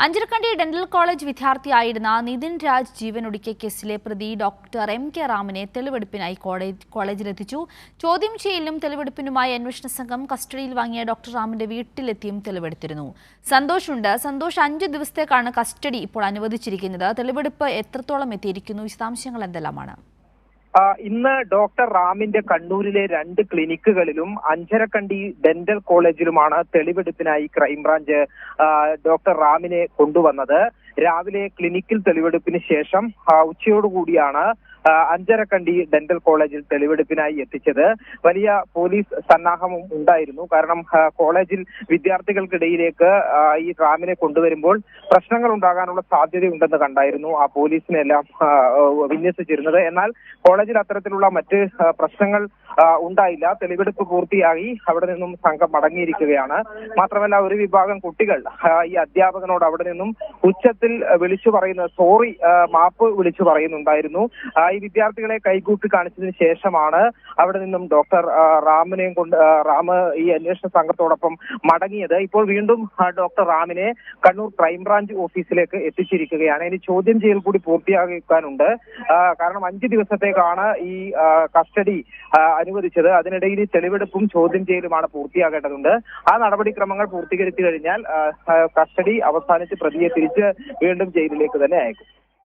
Anjarakandy dental college വിദ്യാർത്ഥിയായിരുന്ന Nitin Raj ജീവനൊടുക്കിയ കേസിലെ പ്രതി ഡോക്ടർ എം.കെ. റാമിനെ തെളിവെടുപ്പിനായി കോളേജിലെത്തിച്ചു. ചോദ്യം ചെയ്യലിനും തെളിവെടുപ്പിനുമായി അന്വേഷണ സംഘം കസ്റ്റഡിയിൽ വാങ്ങിയ ഡോക്ടർ റാമിന്റെ വീട്ടിലെത്തിയും തെളിവെടുത്തിരുന്നു. സന്തോഷുണ്ട്. സന്തോഷ്, 5 ദിവസത്തേക്കാണ് കസ്റ്റഡി ഇപ്പോൾ അനുവദിച്ചിരിക്കുന്നത്. തെളിവെടുപ്പ് എത്രത്തോളം എത്തിയിരിക്കുന്നു? വിശദാംശങ്ങൾ എന്തെല്ലാമാണ്? ഇന്ന് ഡോക്ടർ റാമിന്റെ കണ്ണൂരിലെ 2 ക്ലിനിക്കുകളിലും അഞ്ചരക്കണ്ടി ഡെന്റൽ കോളേജിലുമാണ് തെളിവെടുപ്പിനായി ക്രൈംബ്രാഞ്ച് ഡോക്ടർ റാമിനെ കൊണ്ടുവന്നത്. രാവിലെ ക്ലിനിക്കിൽ തെളിവെടുപ്പിന് ശേഷം ഉച്ചയോടുകൂടിയാണ് അഞ്ചരക്കണ്ടി ഡെന്റൽ കോളേജിൽ തെളിവെടുപ്പിനായി എത്തിച്ചത്. വലിയ പോലീസ് സന്നാഹവും ഉണ്ടായിരുന്നു. കാരണം കോളേജിൽ വിദ്യാർത്ഥികൾക്കിടയിലേക്ക് ഈ റാമിനെ കൊണ്ടുവരുമ്പോൾ പ്രശ്നങ്ങൾ ഉണ്ടാകാനുള്ള സാധ്യതയുണ്ടെന്ന് കണ്ടായിരുന്നു ആ പോലീസിനെല്ലാം വിന്യസിച്ചിരുന്നത്. എന്നാൽ കോളേജിൽ അത്തരത്തിലുള്ള മറ്റ് പ്രശ്നങ്ങൾ ഉണ്ടായില്ല. തെളിവെടുപ്പ് പൂർത്തിയായി അവിടെ നിന്നും സംഘം മടങ്ങിയിരിക്കുകയാണ്. മാത്രമല്ല, ഒരു വിഭാഗം കുട്ടികൾ ഈ അധ്യാപകനോട് അവിടെ നിന്നും ഉച്ചത്തിൽ വിളിച്ചു പറയുന്ന സോറി മാപ്പ് വിളിച്ചു പറയുന്നുണ്ടായിരുന്നു. ഈ വിദ്യാർത്ഥികളെ കൈകൂപ്പി കാണിച്ചതിന് ശേഷമാണ് അവിടെ നിന്നും ഡോക്ടർ റാമിനെയും കൊണ്ട് ഈ അന്വേഷണ സംഘത്തോടൊപ്പം മടങ്ങിയത്. ഇപ്പോൾ വീണ്ടും ഡോക്ടർ റാമിനെ കണ്ണൂർ ക്രൈംബ്രാഞ്ച് ഓഫീസിലേക്ക് എത്തിച്ചിരിക്കുകയാണ്. ഇനി ചോദ്യം ചെയ്യൽ കൂടി പൂർത്തിയാക്കാനുണ്ട്. കാരണം 5 ദിവസത്തേക്കാണ് ഈ കസ്റ്റഡി അനുവദിച്ചത്. അതിനിടയിൽ തെളിവെടുപ്പും ചോദ്യം ചെയ്യലുമാണ് പൂർത്തിയാകേണ്ടതുണ്ട്. ആ നടപടിക്രമങ്ങൾ പൂർത്തീകരിച്ചു കഴിഞ്ഞാൽ കസ്റ്റഡി അവസാനിച്ച് പ്രതിയെ തിരിച്ച് വീണ്ടും ജയിലിലേക്ക് തന്നെ അയക്കും.